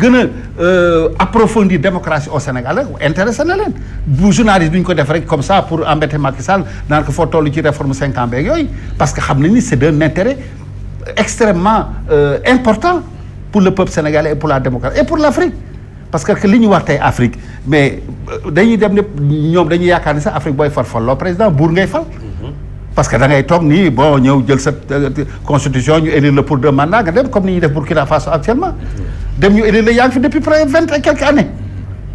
gën a approfondir démocratie au Sénégal rek intéressé na leen bu journaliste duñ ko def rek comme ça pour embêter Macky Sall naan ko foo toll ci réforme 5 ans beeg yooyu parce que xam nañ ni c'est d'un intérêt extrêmement important pour le peuple sénégalais et pour la démocratie et pour l'Afrique parce que li ñu wax tey Afrique mais dañuy dem ne ñoom dañuy yaakaar ni sax Afrique booy fal président buur ngay fal parce que da ngay toog nii bon ñëw jël sa constitution ñu élire la pour 2 mandats nga dem comme ni ñuy def Burkina Faso actuellement dem ñu élire la yaa ngi fi depuis près 20 et quelques années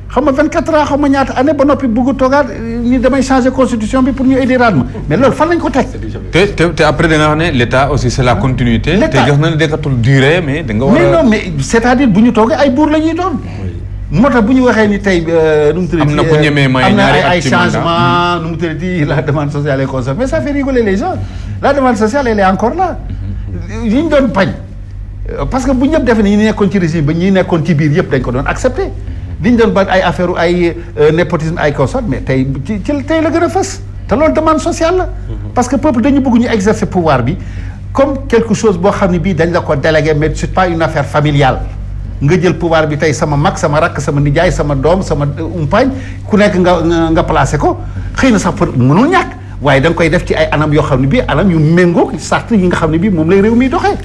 xam nga 24 ans xam nga ñaata année ba noppi bëgg toogaat ni damay changer constitution bi pour ñu éliraat ma mais loolu fan lañ ko teg. te après da nga wax ne l'état aussi c'est la continuité. te jox na ne dekatul durée mais da nga war a. mais non mais c'est-à-dire bu ñu toogee ay buur la ñuy doon. moo tax bu ñu waxee ni tey nu mu tuddati am na ku ñemee may ñaari ay changement nu mu tuddati la demande sociale est consommée mais ça fait rigoler les gens la demande sociale elle est encore là yi ñu doon bañ parce que bu ñëpp defe ne ñi nekkoon ci régime ba ñi nekkoon ci biir yëpp dañ ko doon accepté li ñu doon bañ ay affaire ay népotisme ay consort mais tey tey la gën a fës te loolu demande sociale la parce que peuple dañu bëgg ñu exercer pouvoir bi comme quelque chose boo xam ne bii dañ la ko délégué mais c'est pas une affaire familiale nga jël pouvoir bi tey sama mag sama rakk sama nijaay sama doom sama umpaañ ku nekk nga placé ko xëy na sax pour mënul ñàkk waaye da nga koy def ci ay anam yoo xam ne bii anam yu méngoo sart yi nga xam ne bii moom lay réew mi doxee.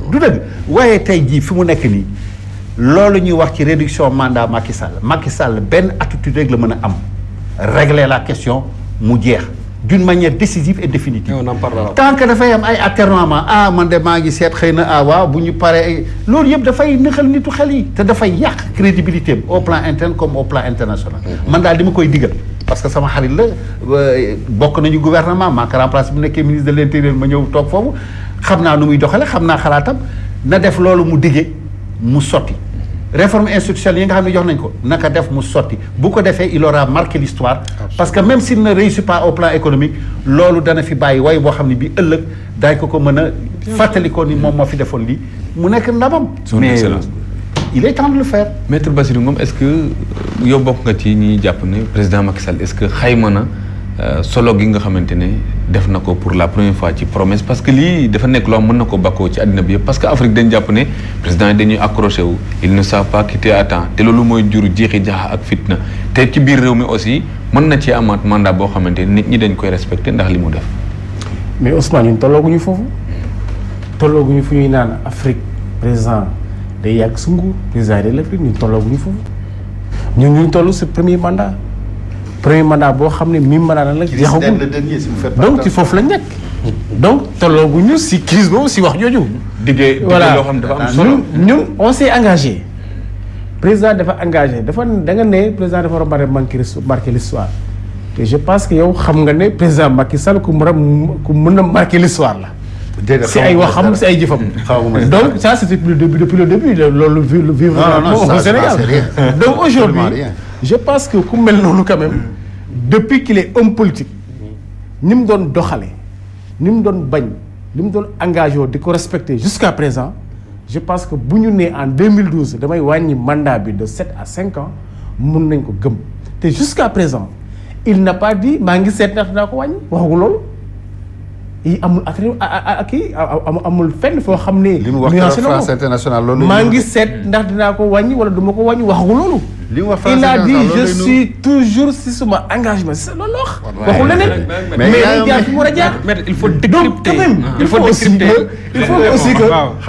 du dëgg waaye tey jii fi mu nekk nii loolu ñuy wax ci réduction mandat Macky Sall benn attitude rek la mën a am régler la question mu jeex d'une manière décisive et définitive. tant que dafay am ay atermoiement man de maa ngi seet xëy na waaw bu ñu paree loolu yëpp dafay nëxal nitu xel yi te dafay yàq crédibilité am au plan interne comme au plan international. man daal di ma koy digal parce que sama xarit la bokk nañu gouvernement maa ko remplacé bu nekkee ministre de l'intérieur ma ñëw toog foofu xam naa nu muy doxale xam naa xalaatam na def loolu mu diggee mu sotti. réforme institutionnelle yi nga xam ne jox nañ ko naka def mu sotti bu ko defee il aura marqué l'histoire parce que même s'il ne réussit pas au plan économique loolu dana fi bàyyi way boo xam ne bii ëllëg daay ko mën a fàttali ko ni moom moo fi defoon lii mu nekk ndamam mais il est temps de le faire. Maître Bassirou Ngom est-ce que yow bokk nga ci ñi jàpp ne président Macky Sall est-ce que xayma na solo gi nga xamante ne def na ko pour la première fois ci promesse parce que lii dafa nekk loo mën na ko bakkoo ci àddina bi yëpp parce que Afrique dañ jàpp ne président yi dañuy accroché wu ils ne savent pas quitter à temps te loolu mooy jur jeexi jaaxa ak fitna te ci biir réew mi aussi mën na ci amaat mandat boo xamante ne nit ñi dañ koy respecté ndax li mu def. mais Ousmane ñun tollooguñu foofu tollooguñu fu ñuy naan Afrique président day yàgg su nguur président de l'Afrique ñun tollooguñu foofu ñun ñu toll si premier mandat boo xam ne mi mandat nag jeexagul donc ci foofu la nekk donc tollooguñu si crise boobu si wax jooju. voilà loo xam dafa am solo ñun on s'est engagé président dafa engagé da nga ne président dafa war a marquer l'histoire te je pense que yow xam nga ne président Macky Sall ku mën a marquer l'histoire la. si ay waxam si ay jëfam. donc ça c'était depuis le début loolu vivre au Sénégal donc aujourd'hui je pense que ku mel noonu quand même depuis qu'il est homme politique ni mu doon doxale ni mu doon bañ ni mu doon engagé di ko respecter jusqu'à présent je pense que bu ñu nee en 2012 damay wàññi mandat bi de 7 à 5 ans mun nañ ko gëm te jusqu'à présent il n'a pas dit maa ngi seet ndax dinaa ko wàññi waxagu loolu yi amul amul fenn foo xam ne. li mu wax France internationale loolu maa ngi seet ndax dinaa ko wàññi wala du ma ko wàññi waxagu loolu. li mu wax France il a dit je suis toujours si suma engagement c'est loolu wax. waxul leneen mais day jaar fi mu war a jaar. il faut décrypter donc quand même il faut aussi que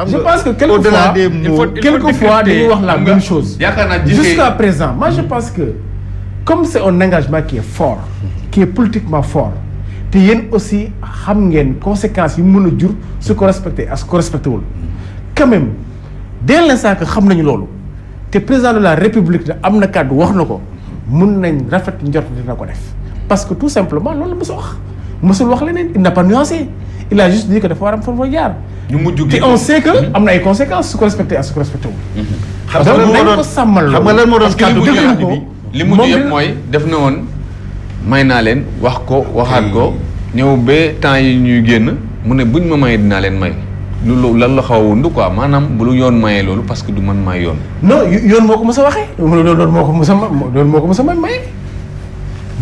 je pense que quelquefois dañuy wax la même chose. jusqu'à présent moi je pense que comme c'est un engagement qui est fort qui est politiquement fort. te yéen aussi xam ngeen conséquences yi mën a jur su ko respecté ak su ko respecté wul quand même dès l'instant que xam nañu loolu te président de la république am na kàddu wax na ko mun nañ rafet njort dina ko def parce que tout simplement loolu la mësul wax leneen il n'a pas nuancé il a juste dit que dafa war am fa jaar. ñu mujj te on sait que am na ay conséquences su ko respecté ak su ko respecté wul. xam nga lan moo doon kàddu li mujj yëpp mooy def na woon. may naa leen wax ko waxaat ko ñëw ba temps yi ñuy génn mu ne buñ ma mayee dinaa leen may loolu lan la xaw a wund quoi maanaam bu lu yoon mayee loolu parce que du man may yoon. non yoon moo ko mës a waxee. loolu moo ko mës a maye.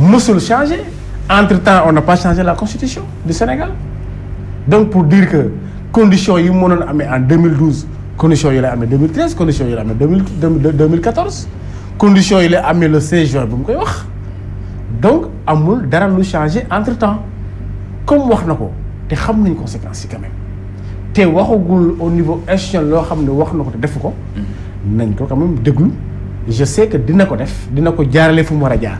mësul changé entre temps on n'a pas changé la constitution du Sénégal donc pour dire que conditions yi mënoon amee en 2012 conditions yi lay amee 2013 conditions yi lay amee 2014 conditions yi lay amee le 16 juin bu mu koy wax donc amul dara lu changé entre temps comme wax na ko te xam nañ conséquences yi quand même te waxagul au niveau institutionnel loo xam ne wax na ko te defu ko nañ ko quand même déglu je sais que dina ko def dina ko jaarale fu mu war a jaar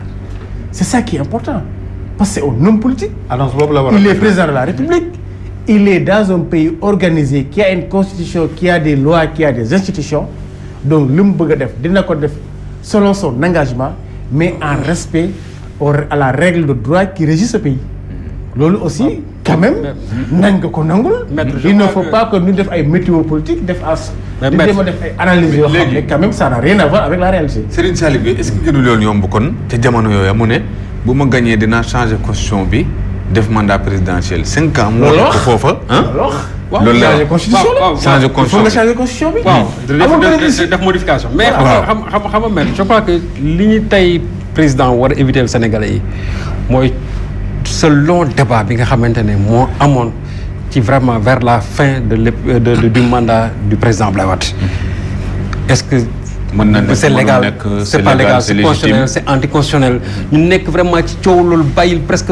c'est ça qui est important parce que c'est un homme politique. annonce boobu la war a il est président de la République. Il est dans un pays organisé qui a une constitution qui a des lois qui a des institutions donc li mu bëgg a def dina ko def selon son engagement mais en respect à la règle de droit qui régit ce pays loolu aussi quand même nañ ko nangul il ne faut pas que ñu def ay météo politique def as di dem a def ay analyses yoo xam ne quand même ça n'a rien à voir avec la réalité. Serigne Saliou bi est-ce que gënul yoon yomb kon te jamono yooyu mu ne bu ma gagné dinaa changer constitution bi def mandat présidentiel 5 ans. moo nekk foofa loolu la changer constitution la changer constitution nga changer constitution bi. waaw def modification. mais xam nga je crois que li ñu tey président war a éviter le Sénégalais yi mooy ce long débat bi nga xamante ne moo amoon ci vraiment vers la fin du mandat du président Abdoulaye Wade. Est-ce que mën na nekk c'est légal c'est pas légal c'est constitutionnel c'est anticonstitutionnel ñu nekk vraiment ci coow loolu bàyyil presque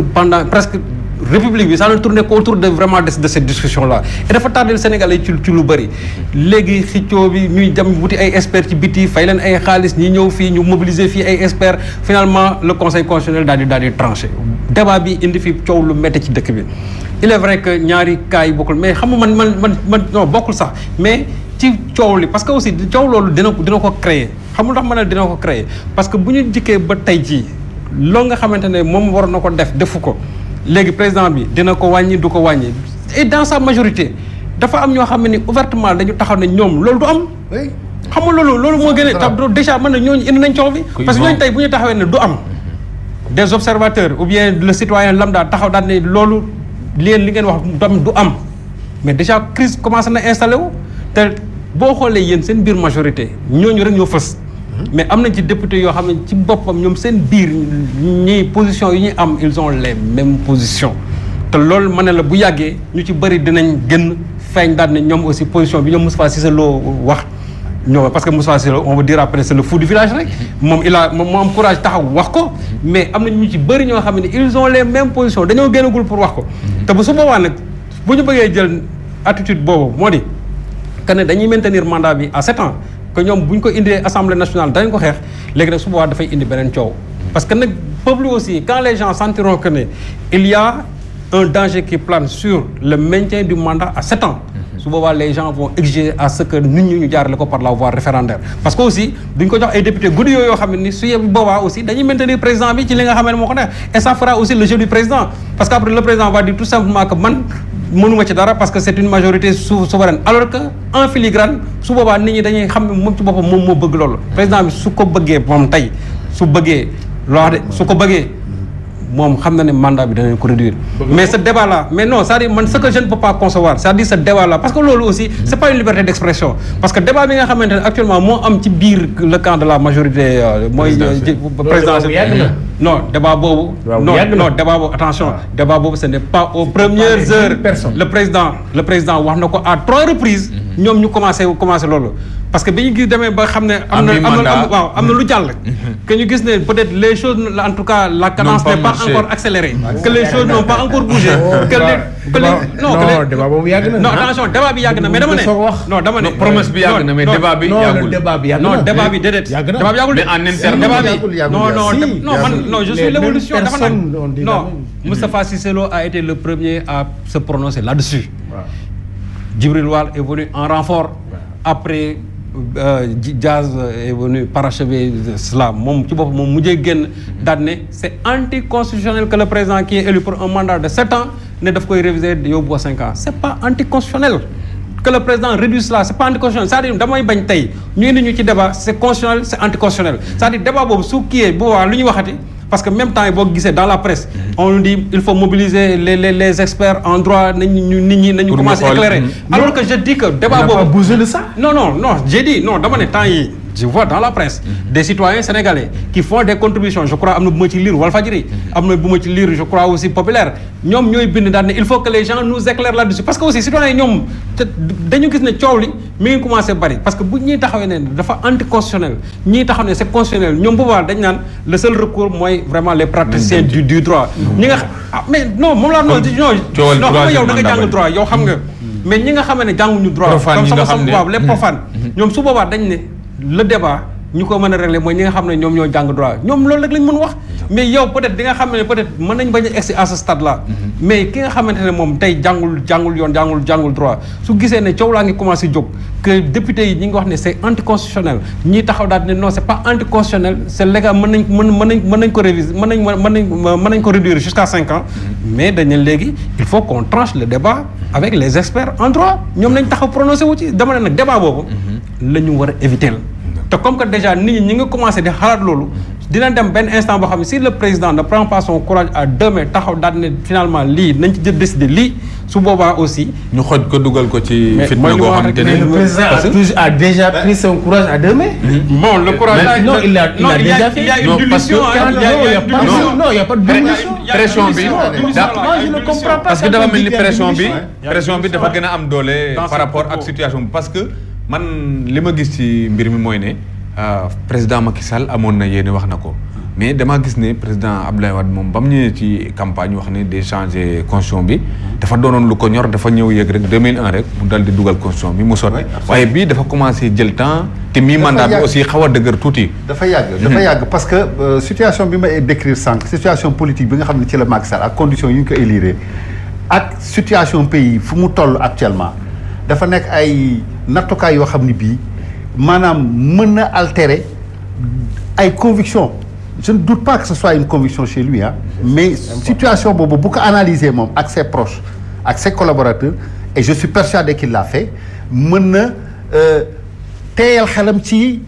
république bi ça ne tournait qu'autour de vraiment de cette discussion là et dafa tardé Sénégalais yi ci lu bëri léegi xëccoo bi ñuy dem wuti ay experts ci biti fay leen ay xaalis ñi ñëw fii ñu mobiliser fii ay experts finalement le conseil constitutionnel daal di tranché débat bi indi fi coow lu métti ci dëkk bi il est vrai que ñaari cas yi bokkul mais xam nga man non bokkul sax mais ci coow li parce que aussi coow loolu dina ko créer xamul ndax ma ne dina ko créer parce que bu ñu jikkee ba tey jii loolu nga xamante ne moom war na ko defu ko léegi président bi dina ko wàññi du ko wàññi et dans sa majorité dafa am ñoo xam ne ouvertement dañu taxaw ne ñoom loolu du am. xam nga loolu moo gën a déjà mën na ñooñu indi nañ coow bi. parce que ñooñu tey bu ñu taxawee ne du am. des observateurs ou bien le citoyen lambda taxaw daal ne loolu li ngeen wax du am mais déjà crise commencé na installé wu te boo xoolee yéen seen biir majorité ñooñu rek ñoo fës. mais am nañ ci député yoo xam ne ci boppam ñoom seen biir ñi position yi ñuy am ils ont les mêmes positions te loolu ma ne la bu yàggee ñu ci bëri dinañ gën feeñ daal ne ñoom aussi position bi ñoom Moustapha Cissé Lo wax ñoom parce que Moustapha Cissé Lo on va dire après c'est le fou du village rek moom moo am courage taxaw wax ko mais am na ñu ci bëri ñoo xam ne ils ont les mêmes positions dañoo génnagul pour wax ko te bu su boobaa nag bu ñu bëggee jël attitude boobu moo di que ne dañuy maintenir mandat bi à 7 ans que ñoom bu ñu ko indee assemblée nationale dañ ko xeex léegi nag su boobaa dafay indi beneen coow parce que nag peuple aussi quand les gens sentiront que ne il y a un danger qui plane sur le maintien du mandat à 7 ans su boobaa les gens vont exiger à ce que nit ñi ñu jaarale ko par la voie référendaire parce que aussi duñ ko jox ay député guddi yooyu yoo xam ne ni su yeb boobaa aussi dañuy maintenir président bi ci li nga xam ne moo ko neex et ça fera aussi le jeu du président parce que après le président va dire tout simplement que man mënuma ci dara parce que c'est une majorité souveraine alors que en filigrane su boobaa nit ñi dañuy xam ne moom ci boppam moom moo bëgg loolu président bi su ko bëggee moom tey su bëggee loo wax de su ko bëggee moom xam na ne mandat bi danañ ko réduire mais ce débat là mais non c'est-à-dire man ce que je ne peux pas concevoir c'est-à-dire ce débat là parce que loolu aussi c'est pas une liberté d'expression parce que débat bi nga xamante ne actuellement moo am ci biir le camp de la majorité mooy présidentielle non débat boobu non débat boobu attention débat boobu ce n'est pas aux premières heures le président wax na ko à 3 reprises ñoom ñu commencé loolu parce que bi ñu gis demee ba xam ne am na lu jàll que ñu gis ne peut-être les choses en tout cas la cadence n'est pas encore accélérée que les choses n'ont pas encore bougé non débat boobu yàgg na non attention débat bi yàgg na mais dama ne promesse bi yàgg na mais débat bi yàggul non débat bi déedéet débat bi yàggul mais en interne débat bi non je suis l'évolution dafa nag non Moustapha Cissé Lo a été le premier à se prononcer là-dessus Djibril Wal est venu en renfort après Diaz est venu parachever cela moom ci boppam moom mujjee génn daal ne c'est anticonstitutionnel que le président qui est élu pour un mandat de 7 ans ne daf koy réviser yóbbu 5 ans c'est pas anticonstitutionnel que le président réduise cela c'est pas anticonstitutionnel c'est-à-dire damay bañ tey ñu indi ñu ci débat c'est constitutionnel c'est anticonstitutionnel c'est-à-dire débat boobu su kiyee bu boobaa lu ñuy waxati parce que même temps yi boo gisee dans la presse on nous dit il faut mobiliser les experts en droit nit ñi nañu commencer éclairer alors que je dis que débat boobu bouger de ça non j'ai dit non dama ne temps yi je vois dans la presse des citoyens sénégalais qui font des contributions je crois am na bu ma ci lire Walfadjri am na bu ma ci lire je crois aussi Populaire ñoom ñooy bind daal ne il faut que les gens nous éclairent là-dessus parce que aussi citoyens yi ñoom dañu gis ne coow li mi ngi commencé bari parce que bu ñuy taxawee ne dafa anticonstitutionnel ñii taxaw ne c'est constitutionnel ñoom bu baax dañ naan le seul recours mooy vraiment les praticiens du droit ñi nga mais non moom laa noonu non xam nga yow da nga jàng droit yow xam nga mais ñi nga xam ne jànguñu droit comme sama boobu les profanes ñoom su boobaa dañ ne le débat ñu ko mën a régler mooy ñi nga xam ne ñoom ñoo jàng droit ñoom loolu rek lañ mën wax mais yow peut-être di nga xam ne peut-être mën nañ bañ a egsi à ce stade là mais ki nga xamante ne moom tey jàngul yoon jàngul droit su gisee ne coow laa ngi commencé jóg que député yi ñi ngi wax ne c'est anticonstitutionnel ñii taxaw daal ne non c'est pas anticonstitutionnel c'est légal mën nañ ko réviser mën nañ ko réduire jusqu'à 5 ans mais dañ ne léegi il faut qu'on tranche le débat avec les experts en droit ñoom nañ taxaw prononcé wu ci dama ne nag débat boobu la ñu war a éviter te comme que déjà nit ñi ngi commencé di xalaat loolu dina dem benn instant boo xam ne si le président ne prend pas son courage à deux mains taxaw daal ne finalement lii nañ ci jël décider lii su boobaa aussi. ñu xoj ko dugal ko ci. fitna goo xamante ne le président a déjà pris son courage à deux mains. bon le courage. non il a déjà fait. non parce que non il y a pas de dilution. pression bi je ne comprends pas parce que dafa mel ni pression bi dafa gën a am doole par rapport ak situation bi parce que man li ma gis ci mbir mi mooy ne président Macky Sall amoon na yéene wax na ko mais damaa gis ne président Abdoulaye Wade moom ba mu ñëwee ci campagne wax ne day changer constitution bi dafa doonoon lu ko ñor dafa ñëw yëg rek 2001 rek mu dal di dugal constitution bi mu sotti waaye bii dafa commencé jël temps te mi mandat bi aussi xaw a dëgër tuuti. dafa yàgg parce que situation bi may décrire sànq situation politique bi nga xam ne ci la Macky Sall ak conditions yi ñu ko élire ak situation pays fu mu toll actuellement dafa nekk ay nattukaay yoo xam ne bii maanaam mën na altérer ay convictions. Je ne doute pas que ce soit une conviction chez lui mais situation boobu bu ko analyser moom ak ses proches ak ses collaborateurs et je suis persuadé qu'il l'a fait mën na teeyal xelam ci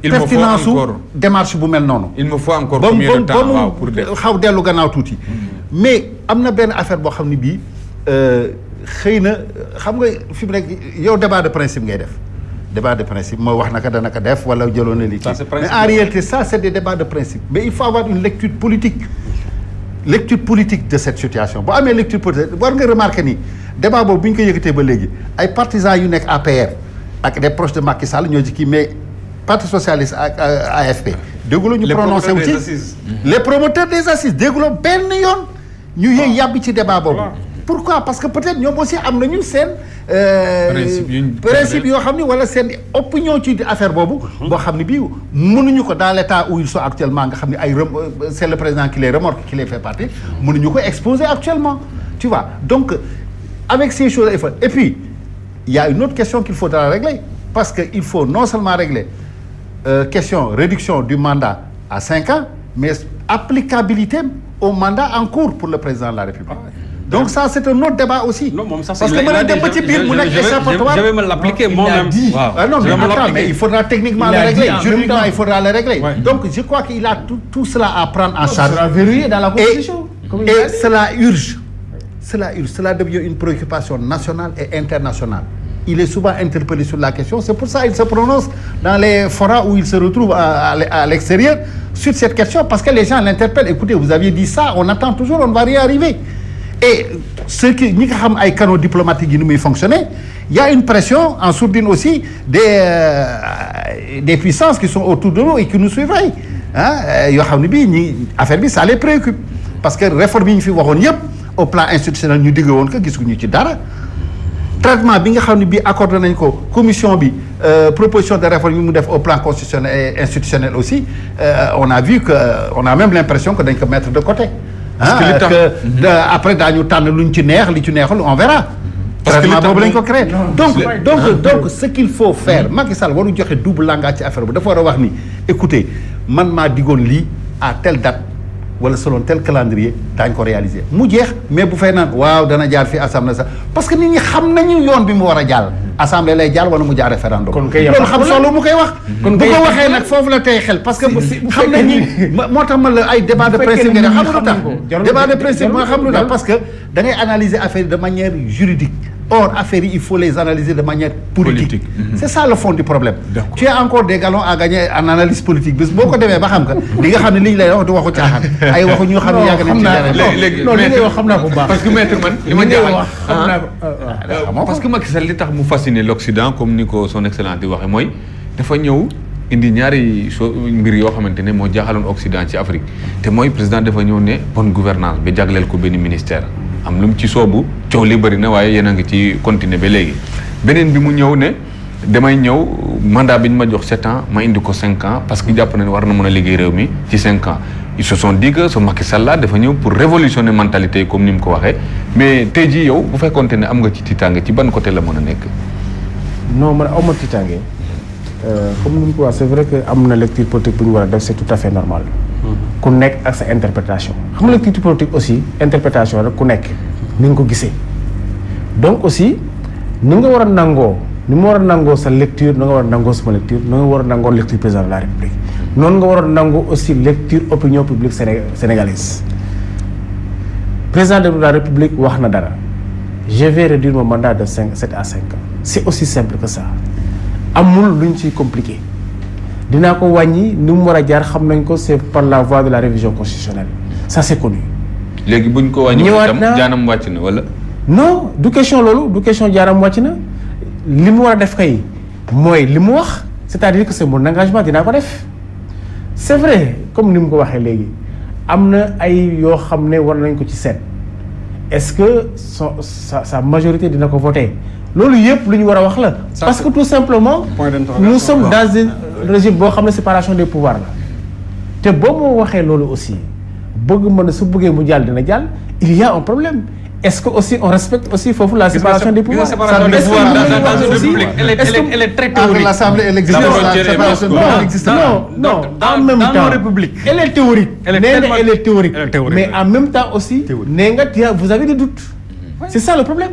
pertinence su démarche bu mel noonu. il me faut encore combien de temps pour xaw dellu gannaaw tuuti. mais am na benn affaire boo xam ne bii xëy na xam nga fi mu nekk yow débat de principe ngay def. débat de principe mooy wax naka dana ko def wala jëloon na lii mais en réalité ça c'est des débats de principe mais il faut avoir une lecture politique de cette situation boo amee lecture politique war nga remarquer ni débat boobu bi ñu ko yëkkatee ba léegi ay partisans yu nekk APR ak des proches de Macky Sall ñoo ci kii mais parti socialiste ak AFP dégguloo ñu prononcé wu ci les promoteurs des assises dégguloo benn yoon ñu yëy yàbbi ci débat boobu pourquoi parce que peut-être ñoom aussi am nañu seen principe yoo xam ni wala seen opinion ci affaire boobu boo xam ne bii mënuñu ko dans l'état où ils sont actuellement nga xam ne ay c'est le président qui les remorque qui les fait partie mënuñu ko exposer actuellement tu vois donc avec ces choses et puis il y a une autre question qu'il faudra régler parce que il faut non seulement régler question réduction du mandat à 5 ans mais applicabilité au mandat en cours pour le président de la République. Donc ça c'est un autre débat aussi. Non, ça, parce que mën na dem ba ci biir mu nekk échappatoire. Je vais me l'appliquer moi-même. Non mais il faudra techniquement le régler. Juridiquement il faudra le régler. Donc je crois qu'il a tout cela à prendre en charge. Ça sera verrouillé dans la Constitution. Et cela urge. Cela devient une préoccupation nationale et internationale. Il est souvent interpellé sur la question. C'est pour ça qu'il se prononce dans les forats où il se retrouve à l'extérieur sur cette question parce que les gens l'interpellent. Écoutez, vous aviez dit ça, on attend toujours, on ne va rien arriver. Et ceux qui ñi nga xam ay canaux diplomatiques yi ni muy fonctionner il y a une pression en sourdine aussi des puissances qui sont autour de nous et qui nous surveillent yoo xam ne bii ñi affaire bi ça les préoccupe parce que réforme yi ñu fi waxoon yëpp au plan institutionnel ñu digg woon ko gisuñu ci dara traitement bi nga xam ne bii accordé nañ ko commission bi proposition de réforme yi mu def au plan constitutionnel et institutionnel aussi on a vu que on a même l'impression que dañ ko mettre de côté après daañu tànn luñ ci neex li ci neexul on verra. parce que boobu lañ ko créé donc ce qu'il faut faire Macky Sall waru joxe double langage ci affaire bu dafa war a wax ni écoutez man maa digoon lii à telle date wala selon tel calendrier daañ ko réaliser mu jeex mais bu fay naan waaw dana jaar fii assemblée sax parce que nit ñi xam nañu yoon bi mu war a jàll. assemblée lay jaar wala mu jaar référendum. kon kay loolu xam solo mu koy wax. bu ko waxee nag foofu la tey xel parce que. xam nañ ni moo tax ma la ay débat de principe nga xam lu tax débat de principe moo xam lu tax parce que da ngay analyser affaire de manière juridique Or, affaires, il faut les analyser de manière politique. C'est ça le fond du problème. Tu as encore des galons à gagner en analyse politique. Parce que beaucoup de gens parce que maître man parce que Macky Sall li tax mu fasciné l'Occident comme ni ko son excellence di waxe mooy dafa ñëw indi ñaari mbir yoo xamante ne moo jaaxaloon Occident ci Afrique te mooy président dafa ñëw ne bonne gouvernance ba jagleel ko benn ministère am lu mu ci soobu coow li bëri na waaye yéen a ngi ci continuer ba léegi beneen bi mu ñëw ne damay ñëw mandat bi ñu ma jox 7 ans ma indi ko 5 ans parce que jàpp na ne war na mën a liggéey réew mi ci 5 ans ils se sont dit que ce Macky Sall là dafa ñëw pour révolutionner mentalité yi comme ni mu ko waxee mais tey jii yow bu fekkoonte ne am nga ci tiitaange ci ban côté la mën a nekk. non man awma tiitaange comme ni mu ko wax c'est vrai que am na lecture politique bu ñu war a def c'est tout à fait normal. ku nekk ak sa interprétation xam nga lecture politique aussi interprétation rek ku nekk ni nga ko gisee donc aussi ni nga war a nangoo ni mu war a nangoo sa lecture na nga war a nangoo sama lecture na nga war a nangoo lecture président de la République noonu nga war a nangoo aussi lecture opinion publique sénégalaise président de la République wax na dara je vais réduire mon mandat de 7 à 5 ans c'est aussi simple que ça amul lu ñu ciy compliqué dinaa ko wàññi ni mu war a jaar xam nañ ko c'est par la voie de la révision constitutionnelle ça c'est connu. léegi buñ ko wàññi itam jaanam wàcc na wala. non du question loolu du question jaanam wàcc na li mu war a def kay mooy li mu wax c'est-à-dire que c'est mon engagement dinaa ko def c'est vrai comme ni mu ko waxee léegi am na ay yoo xam ne war nañ ko ci seet est-ce que sa majorité dina ko voter loolu yëpp lu ñu war a wax la. parce que tout simplement nous sommes dans un régime boo xam ne séparation des pouvoirs la te boo moo waxee loolu aussi bëgg mën a su bëggee mu jàll dina jàll il y a un problème est-ce que aussi on respecte aussi foofu la séparation des pouvoirs. séparation des pouvoirs dans une république elle est très théorique. L'Assemblée elle existe. Non, en même temps elle est théorique. Elle est théorique. Mais en même temps aussi nee nga vous avez des doutes. C'est ça le problème.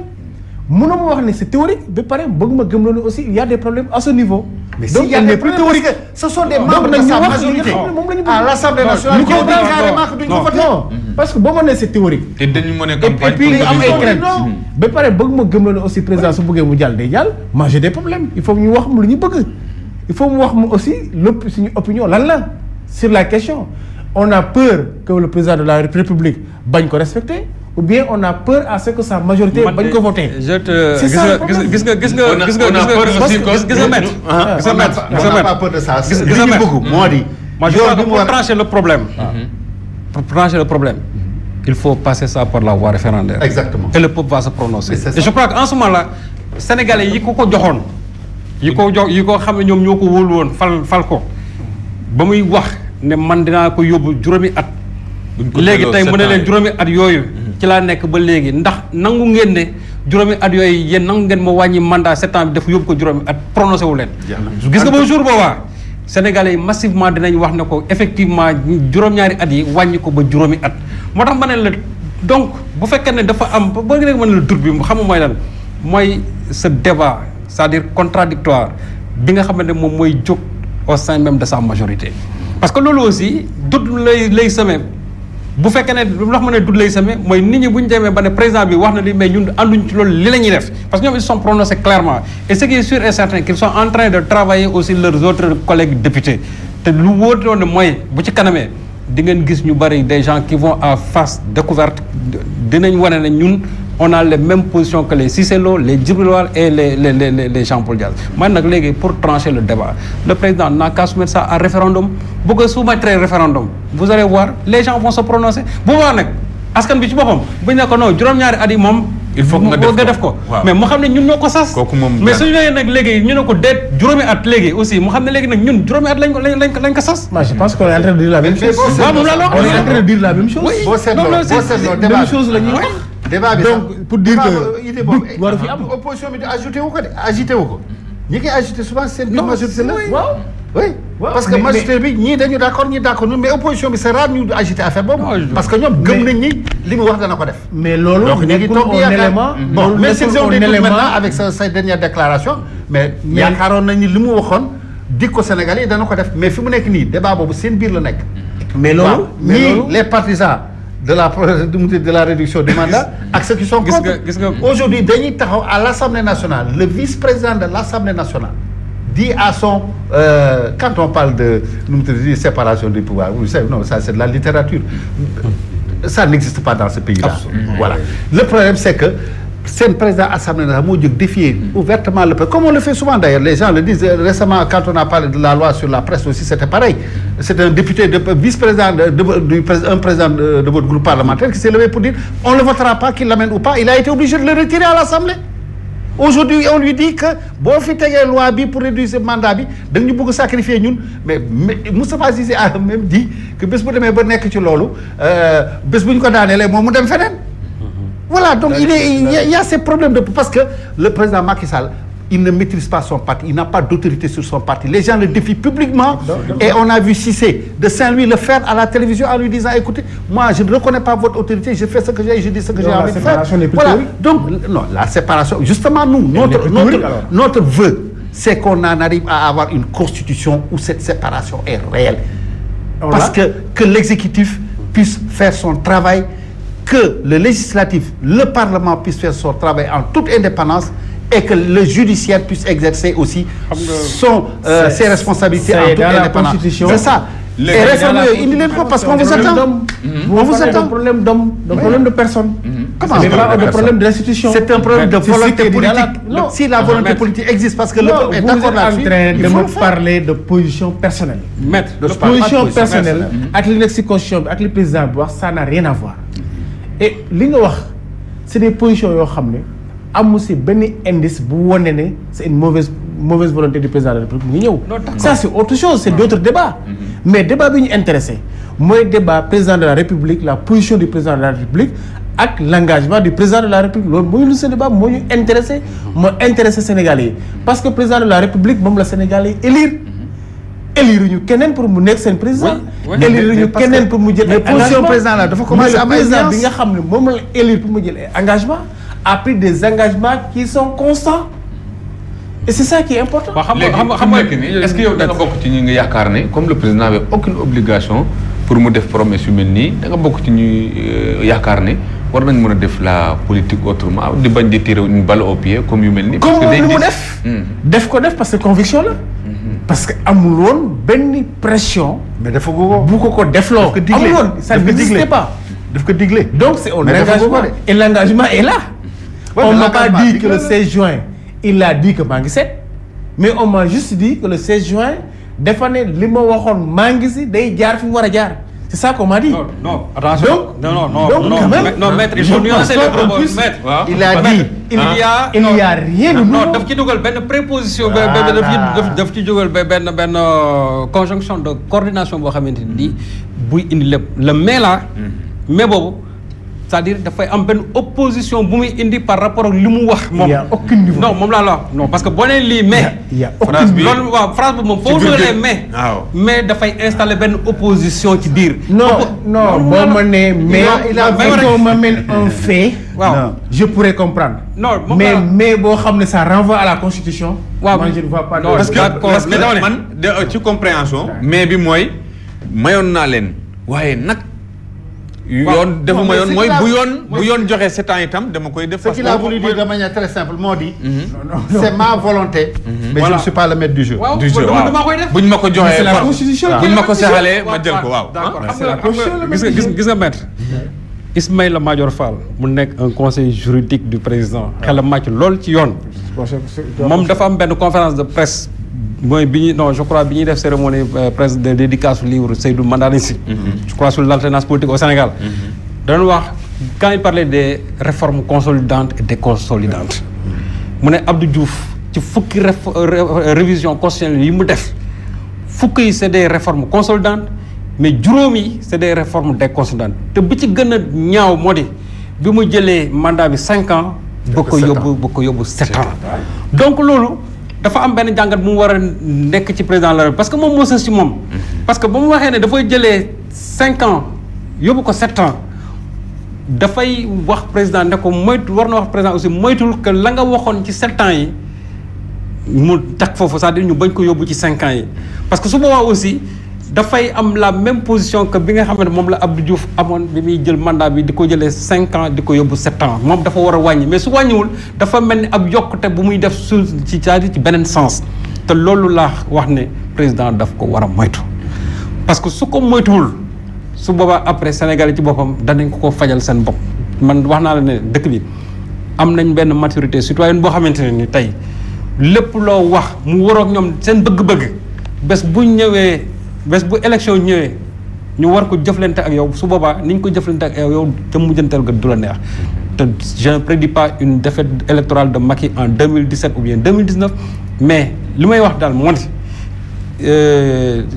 mënoo ma wax ne c'est théorique ba pare bëgg ma gëm loolu aussi il y a des problèmes à ce niveau. mais donc il est plus théorique ce sont des membres de sa majorité à l'Assemblée nationale qui ont dit carrément que duñ ko voter. non parce que boo ma nee c'est théorique. te dañu mën a campagne et puis am ay crainte ba pare bëgg ma gëm loolu aussi président su bëggee mu jàll day jàll moi j'ai des problèmes il faut ñu wax mu lu ñu bëgg il faut mu wax mu aussi lépp suñu opinion lan la sur la question on a peur que le président de la République bañ ko respecter. ou bien on a peur à ce que sa majorité bañ ko voter. je te gis nga pas peur de ça. gis nga moo di. moi je crois que pour trancher le problème. pour trancher le problème. il faut passer ça par la voie référendaire. exactement et le peuple va se prononcer. et je crois que en ce moment là sénégalais yi ko joxoon. yi ko xam ne ñoom ñoo ko wóolu woon fal ko ba muy wax ne man dinaa ko yóbbu juróomi at. léegi tey mu ne leen juróomi at yooyu. ci laa nekk ba léegi ndax nangu ngeen ne juróomi at yooyu yéen nangu ngeen ma wàññi mandat 7 ans bi dafa yóbbu ko juróomi at prononcé wu leen. gis nga ba jour boobaa sénégalais yi massivement dinañ wax ne ko effectivement juróom-ñaari at yi wàññi ko ba juróomi at. moo tax ma ne la donc bu fekkee ne dafa am boo gën a mën la dur bi xam nga mooy lan mooy ce débat c'est-à-dire contradictoire bi nga xamante ne moom mooy jóg au sein même de sa majorité. parce que loolu aussi dut lay semé. bu fekkee ne lu wax ma ne dut lay semé mooy nit ñi bu ñu demee ba ne président bi wax na li mais ñun ànduñ ci loolu li la ñuy def parce que ñoom ils sont prononcés clairement et ce qui est sûr et certain qu'ils sont en train de travailler aussi leurs autres collègues députés te lu wóotoon ne mooy bu ci kanamee di ngeen gis ñu bari des gens qui vont à face découverte dinañ wane ne ñun on a les mêmes positions que les Cissé Lo les Djibril War et les Jean-Paul Diaz man nag léegi pour trancher le débat le président n'a qu'à soumettre ça à référendum bu ko soumettre référendum vous allez voir les gens vont se prononcer bu boobaa nag askan bi ci boppam bu ñu ne ko non juróom-ñaari at yi moom. il faut nga def ko mais mu xam ne ñun ñoo ko sas. kooku moom mais suñu nee nag léegi ñu ne ko déet juróomi at léegi aussi mu xam ne léegi nag ñun juróomi at lañ ko sas. moi je pense qu'on est en train de dire la même chose. waaw moom la wax on est en train de dire la même chose. boo seetloo débat même chose la ñuy wax. débat bi donc pour dire que idée boobu war fi am opposition bi di ajouté wu ko de agité wu ko ñi koy agité souvent seen biir majorité la. waaw oui parce que majorité bi ñii dañu d'accord ñii d'accord mais opposition bi c'est rare ñu agité affaire boobu. parce que ñoom gëm nañ ni li mu wax dana ko def. mais loolu donc ñu ngi toog di yaakaar bon même s'ils ont des doutes maintenant avec sa dernière déclaration mais yaakaaroon nañ ni li mu waxoon dig ko Sénégal yi dana ko def mais fi mu nekk nii débat boobu seen biir la nekk. mais loolu ñii les partisans de la réduction du mandat ak ceux qui sont contre. Aujourd'hui dañuy taxaw à l'Assemblée nationale le vice-président de l'Assemblée nationale dit à son quand on parle de séparation des pouvoirs, vous savez, non, ça c'est de la littérature. Ça n'existe pas dans ce pays-là. Voilà. Le problème c'est que c'est le président de l'Assemblée nationale moo jóg défier ouvertement le peuple, comme on le fait souvent d'ailleurs. Les gens le disent récemment quand on a parlé de la loi sur la presse aussi, c'était pareil. C'est un député, vice-président, un président de votre groupe parlementaire qui s'est levé pour dire on ne le votera pas, qu'il l'amène ou pas. Il a été obligé de le retirer à l'Assemblée. Aujourd'hui on lui dit que boo fi tegee loi bi pour réduire ce mandat bi da ñu bëgg sacrifier ñun, mais Moustapha Cissé a même dit que bés bu demee ba nekk ci loolu bés bu ñu ko daanelee moom mu dem feneen. Voilà, donc il y a ces problèmes parce que le président Macky Sall, il ne maîtrise pas son parti, il n'a pas d'autorité sur son parti. Les gens le défient publiquement et on a vu Cissé de Saint-Louis le faire à la télévision en lui disant écoutez, moi je ne reconnais pas votre autorité, je fais ce que j'ai, je dis ce que j'ai envie de faire. Voilà, donc non, la séparation, justement nous, notre vœu, c'est qu'on en arrive à avoir une constitution où cette séparation est réelle. Parce que l'exécutif puisse faire son travail, que le législatif, le Parlement puisse faire son travail en toute indépendance et que le judiciaire puisse exercer aussi ses responsabilités en toute indépendance. C'est ça. Et réformer, il ne faut parce qu'on vous attend. On vous attend. Un problème d'homme, un problème de personne. Comment c'est pas un problème d'institution. C'est un problème de volonté politique. Si la volonté politique existe, parce que le peuple est d'accord là-dessus, vous êtes en train de me parler de position personnelle. Maître, de position personnelle, avec l'exécution, avec le président, ça n'a rien à voir. Et li nga wax c'est des positions yoo xam ne amu si benn indice bu wane ne c'est une mauvaise volonté du président de la République mu ngi ñëw. Ça c'est autre chose, c'est d'autres débats. Mais débat bi ñu intéressé mooy débat président de la République, la position du président de la République ak l'engagement du président de la République. Loolu mooy lu seen débat moo ñu intéressé moo intéressé Sénégalais yi parce que président de la République moom la Sénégalais yi élire ñu keneen pour mu nekk seen président. élire ñu keneen pour mu jël ay engagement président la dafa commencé am président bi nga xam ne moom la élire pour mu jël ay engagement a pris des engagements qui sont constants et c'est ça qui est important. xam nga est-ce que yow da nga bokk ci ñi nga yaakaar ne comme le président avait aucune obligation pour mu def promesse yu mel nii da nga bokk ci ñuy yaakaar ne war nañ mën a def la politique autrement di bañ di tirer une balle au pied comme yu mel nii. parce que day def ko def parce que conviction la. parce que amul woon benn pression. mais dafa ko bu ko defloo. amul woon ça n'existait pas. daf ko digle. donc c'est un engagement et l'engagement est là. On m'a pas dit que le 16 juin il a dit que maa ngi seet mais on m'a juste dit que le 16 juin dafa ne li ma waxoon maa ngi si day jaar fi mu war a jaar. C'est ça qu'on m'a dit. Non, attention. Non, maître, il faut nuancer le propos. Maître, il a dit. Il y a rien de nouveau. Non, daf ci dugal benn préposition, daf ci dugal benn conjonction de coordination boo xamante ni buy indi lépp le mais là. mais boobu c'est-à-dire dafay am benn opposition bu muy indi par rapport ak li mu wax. moom il y a aucune niveau. non moom laa la wax non parce que boo nee lii mais. il y a aucune bi loolu waaw phrase bi moom foo dugalee mais dafay installer benn opposition ci biir. non boo ma nee mais il m'amène un fait. waaw je pourrais comprendre. non mais boo xam ne ça renvoie à la constitution. waaw moi je ne vois pas. parce que man ci compréhension. mais bi mooy mayoon naa leen waaye nag. yoon defuma yoon mooy bu yoon joxe 7 ans itam dama koy def. ce qu'il a voulu dire de manière très simple moo di. c'est ma volonté. mais je ne suis pas le maître du jeu. du jeu waaw buñ ma ko joxee. c'est la constitution buñ ma ko seexalee ma jël ko waaw. gis nga maître. Ismaïla Madior Fall mu nekk un conseil juridique du président. xelam màcc lool ci yoon. moom dafa am benn conférence de presse. mooy bi ñuy non je crois bi ñuy def cérémonie presse de dédicace livre Seydou Mandani Sy. je crois sur l'alternance politique au Sénégal. dañu wax quand il parlait des réformes consolidantes et déconsolidantes. mu ne Abdou Diouf ci fukki révision constitutionnelle yi mu def fukk yi c'est des réformes consolidantes mais juróom yi c'est des réformes déconsolidantes te bi ci gën a ñaaw moo di bi mu jëlee mandat bi 5 ans. ba ko yóbbu 7 ans. donc loolu. dafa am benn jàngat bu mu war a nekk ci président de la République parce que moom moo sës ci moom. parce que ba mu waxee ne dafay jëlee 5 ans yóbbu ko 7 ans dafay wax président ne ko moytu war na wax président aussi moytul que la nga waxoon ci 7 ans yi mu teg foofu c'est-à-dire ñu bañ ko yóbbu ci 5 ans yi. parce que su boobaa aussi dafay am la même position que bi nga xam ne moom la Abdou Diouf amoon bi muy jël mandat bi di ko jëlee 5 ans di ko yóbbu 7 ans moom dafa war a wàññi mais su wàññiwul dafa mel ni ab yokkute bu muy def su ci c'est-à-dire ci beneen sens te loolu laa wax ne président daf ko war a moytu parce que su ko moytuwul su boobaa après Sénégal yi ci boppam danañ ko fajal seen bopp man wax naa la ne dëkk bi am nañ benn maturité citoyenne boo xamante ne ni tey lépp loo wax mu waroog ñoom seen bëgg-bëgg bés bu ñëwee bés bu élection ñëwee ñu war ko jëflante ak yow su boobaa ni ñu ko jëflante ak yow te mujjanteel ga du la neex te je ne prédis pas une défaite électorale de Macky en 2017 ou bien 2019 mais li may wax daal moo di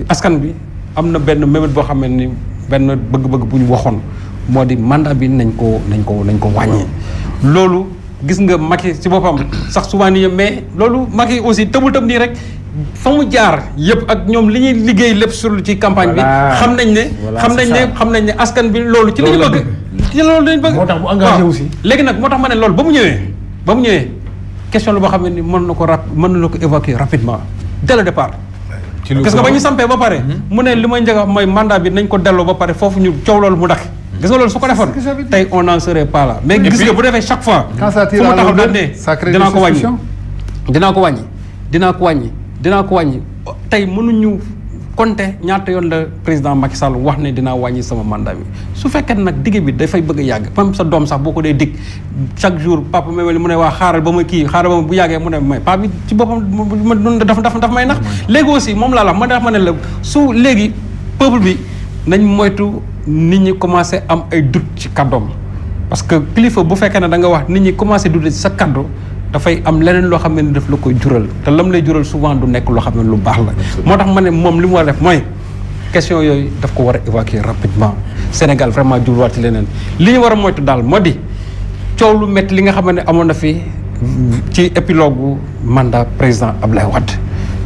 askan bi am na benn mébét boo xam ne ni benn bëgg-bëgg bu ñu waxoon moo di mandat bi nañ ko wàññi loolu gis nga Macky ci boppam sax souvent nii mais loolu Macky aussi tëbul tëb nii rek fa mu jaar yëpp ak ñoom li ñuy liggéey lépp sur ci campagne bi xam nañ ne askan bi loolu ci lañu bëgg ci loolu lañu bëgg moo tax bu engagé aussi léegi nag moo tax ma ne loolu ba mu ñëwee question la boo xam ne ni mën na ko évacuer rapidement dès le départ parce que ba ñu sampee ba pare mu ne li may njëkk a wax mooy mandat bi nañ ko delloo ba pare foofu ñu coow loolu mu dakk gis nga loolu su ko defoon tey on n'en serait pas là mais gis nga bu defee chaque fois fu mu taxaw daan ne dinaa ko wàññi tey mënuñu compter ñaata yoon la président Macky Sall wax ne dinaa wàññi sama mandat bi su fekkee nag digg bi dafay bëgg a yàgg même sa doom sax boo ko dee dig chaque jour papa mu ne waa xaaral ba ma bu yàggee mu ne may papa bi ci boppam daf may nax léegi aussi moom laa la ma ne la su léegi peuple bi nañ moytu nit ñi commencé am ay doute ci kàddoom parce que kilifa bu fekkee ne da nga wax nit ñi commencé doute ci sa kàddu dafay am leneen loo xam ne daf la koy jural te lam lay jural souvent du nekk loo xam ne lu baax la moo tax ma ne moom li mu war a def mooy question yooyu daf ko war a évacuer rapidement Sénégal vraiment jubluwaat ci leneen li ñu war a moytu daal moo di coow lu métti li nga xam ne amoon na fi ci épilogue bu mandat président Abdoulaye Wade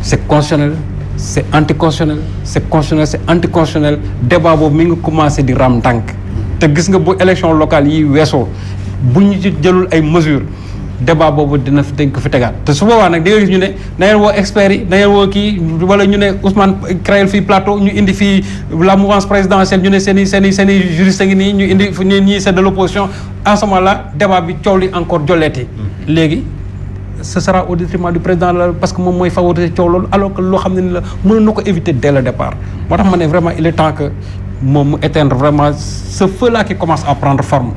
c'est constitutionnel c'est anticonstitutionnel c'est constitutionnel c'est anticonstitutionnel débat boobu mi ngi commencé di ram ndànk te gis nga bu élection locale yi weesoo bu ñu ci jëlul ay mesures débat boobu dañ ko fi tegaat te su boobaa nag di nga gis ñu ne na ngeen woo experts yi na ngeen woo kii wala ñu ne Ousmane créé fii plateau ñu indi fii la mouvance présidentielle ñu ne seen i juriste ngi nii ñu indi ñii c'est de l'opposition en ce moment-là débat bi coow li encore jolleeti léegi ce sera au détriment du président la parce que moom mooy favoriser coow loolu alors que loo xam ne ni la mën na ko éviter dès le départ moo tax ma ne vraiment il est temps que moom mu éteindre vraiment ce feu là qui commence à prendre forme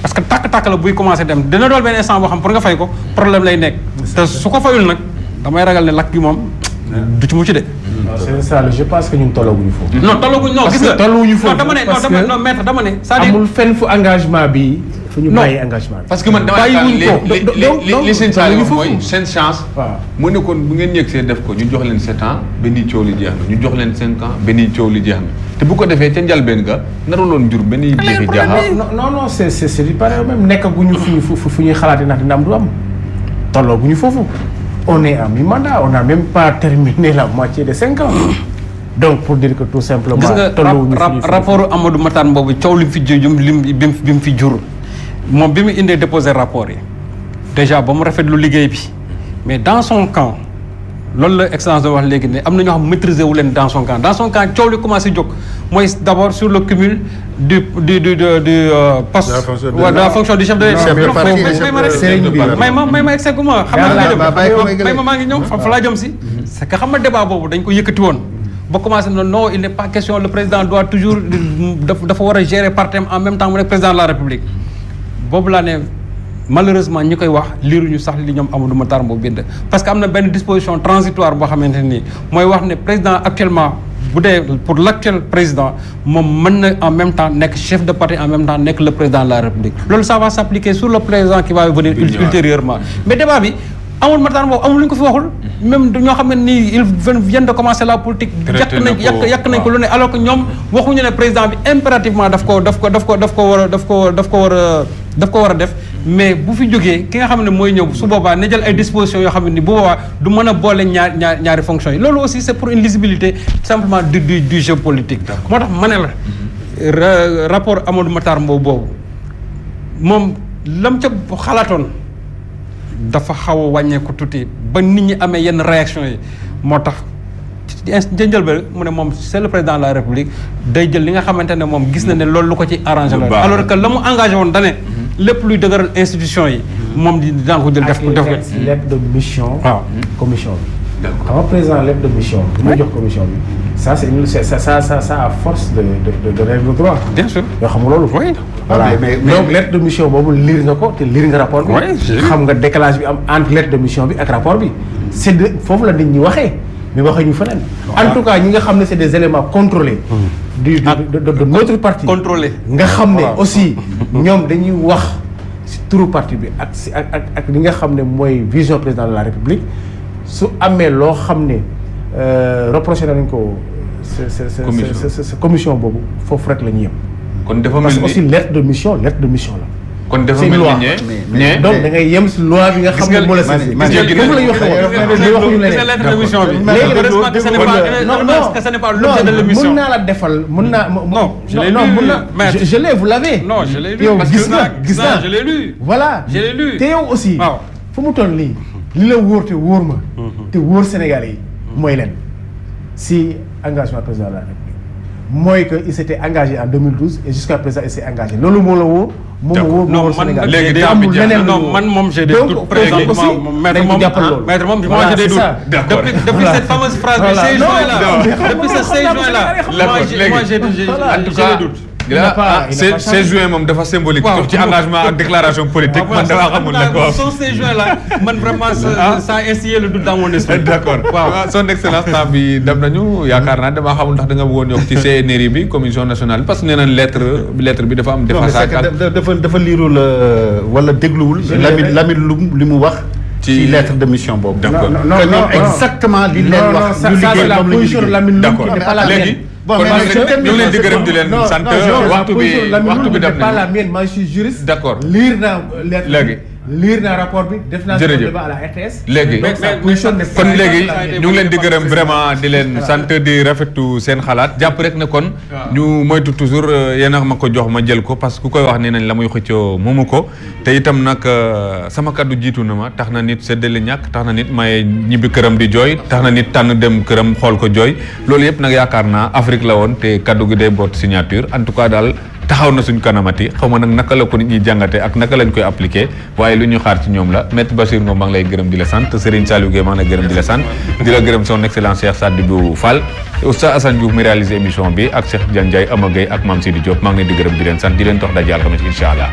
parce que tàkk-tàkk la buy commencé dem dina dool benn instant boo xam pour nga fay ko problème lay nekk te su ko fayul nag damay ragal ne lakk gi moom du ci mucc de. c'est ça je pense que ñun tollaguñu foofu. non tollaguñu non gis nga tolluwuñu foofu dama ne non maître dama ne c'est-à-dire amul fenn fu engagement bi fu ñu bàyyi engagement bi. parce que man dama li seen saa yi mooy seen chance. waaw mu ne kon bu ngeen yëg see def ko ñu jox leen 7 ans benn coow li jeex na ñu jox leen 5 ans benn coow li jeex na te bu ko defee ca njalbeen ga naruloon jur benn jafe jaaxal. non c'est du pareil même nekkaguñu fu ñuy xalaatee ndax dina am du am tollaguñu foofu. On est à mi-mandat, on n'a même pas terminé la moitié de 5 ans. Donc pour dire que tout simplement. gis nga rapport Amadou Matar boobu coow li mu fi bi mu fi jur moom bi mu indee déposé rapport yi déjà ba mu rafetlu liggéey bi mais dans son camp loolu la excellence de wax léegi ne am na ñoo xam maîtriser wu leen dans son camp coow li commencé jóg mooy d'abord sur le cumul du poste de la fonction du chef de may ma exactement maa ngi ñëw fa laa jëm si c'est que xam nga débat boobu dañ ko yëkkati woon ba commencé na non il n'est pas question le président doit toujours dafa war a gérer partem en même temps mu nekk président de la République boobu laa ne malheureusement ñi koy wax liiruñu sax li ñoom Amadou Matar Mbow bind parce que am na benn disposition transitoire boo xamante nii mooy wax ne président actuellement bu dee pour l'actuel président moom mën na en même temps nekk chef de parti en même temps nekk le président de la République loolu ça va s'appliquer sur le président qui va venir ultérieurement mais débat bi amul Matar Mbow amul lu ñu ko fi waxul même ñoo xam ne nii ils viennent de commencer la politique yàq nañ ko lu ne alors que ñoom waxuñu ne président bi impérativement daf ko war a def mais bu fi jógee ki nga xam ne mooy ñëw su boobaa ne jël ay dispositions yoo xam ne ni bu boobaa du mën a boole ñaari fonctions yi loolu aussi c'est pour une lisibilité simplement du jeu politique moo tax ma ne la rapport Amadou Matar Mbow boobu moom lam ca xalaatoon dafa xaw a wàññeeku tuuti ba nit ñi amee yenn réaction yi moo tax njël ba mu ne moom c'est le président de la République day jël li nga xamante ne moom gis na ne loolu lu ko ci arrangé la alors que la mu engagé woon dane lépp luy dëgëral institution yi moom dina ko jël def ko lettre de mission commission bi xam nga président lettre de mission bi mu jox commission bi ça c'est à force de règle droit bien sûr yoo xam nga loolu voilà donc lettre de mission boobu lire nga ko te lire nga rapport bi xam nga décalage bi am entre lettre de mission bi ak rapport bi c'est de foofu la nit ñi waxee mais waxee ñu feneen en tout cas ñi nga xam ne c'est des éléments contrôlés de notre parti contrôlé nga xam ne aussi ñoom dañuy wax ci turu parti bi ak li nga xam ne mooy vision président de la République su amee loo xam ne reproché nañ ko sa commission boobu foofu rek la ñuy yem kon dafa mel parce ni que aussi lettre de mission la kon dafa mel ni donc da ngay yem si loi bi nga xam ne moo la si foofu la ñu waxee woon lettre de mission bi léegi mën naa la defal mën naa non je l'ai vous l'avez non je l'ai lu yow gis naa je l'ai lu voilà je l'ai lu te yow aussi fu mu toll nii li la wóor te wóor ma te wóor Sénégalais yi mooy leen si engagement président de la République mooy que il s'était engagé en 2012 et jusqu'à présent il s'est engagé loolu moo la wóor moom la wóor moo wóor Sénégal léegi amul leneen non man moom j'ai des doutes président maître moom moi j'ai des doutes depuis cette fameuse phrase de 16 juin là depuis ce 16 juin là moi j'ai des doutes 16 juin moom dafa symbolique ci engagement ak déclaration politique man dama xamul ne quoi son 16 juin là man vraiment ça a instillé le doute dans mon esprit d'accord waaw son excellence temps bi dem nañu yaakaar naa dama xamul ndax da nga bëggoon yokk ci CNRI bi commission nationale parce que nee nañ lettre bi dafa am déphasage dafa liirul wala dégluwul Lamine li mu wax ci lettre de mission boobu d'accord non exactement li leen wax ñu liggéey la position de Lamine d'accord léegi bon ñu leen di gërëm di leen sant waxtu bi dem pas la mienne moi je suis juriste d'accord lire naa lettre léegi lire naa rapport bi def naa débat à la RTS léegi kon léegi ñu ngi leen di gërëm vraiment di leen sant di rafetlu seen xalaat jàpp rek ne kon ñu moytu toujours yéen a ma ko jox ma jël ko parce que ku koy wax nee nañ la muy xëccoo moomu ko te itam nag sama kaddu jiitu na ma tax na nit séddale ñàkk tax na nit may ñibbi këram di jooy tax na nit tànn dem këram xool ko jooy loolu yëpp nag yaakaar naa Afrique la woon te kaddu gi day boot signature en tout cas daal taxaw na suñ kanamati xaw ma nag naka la ko nit ñi jàngate ak naka lañ koy appliquer waaye lu ñu xaar ci ñoom la Maître Bassirou Ngom maa ngi lay gërëm di la sant Serigne Saliou Gueye maa ngi lay gërëm di la sant di la gërëm son excellence Cheikh Sadibou Fall Oustaz Assane Diouf mi réalisé émission bi ak Cheikh Diagne Ndiaye Ama Gueye ak Mame Sidi Diop maa ngi leen di gërëm di leen sant di leen dox daje alxames incha allah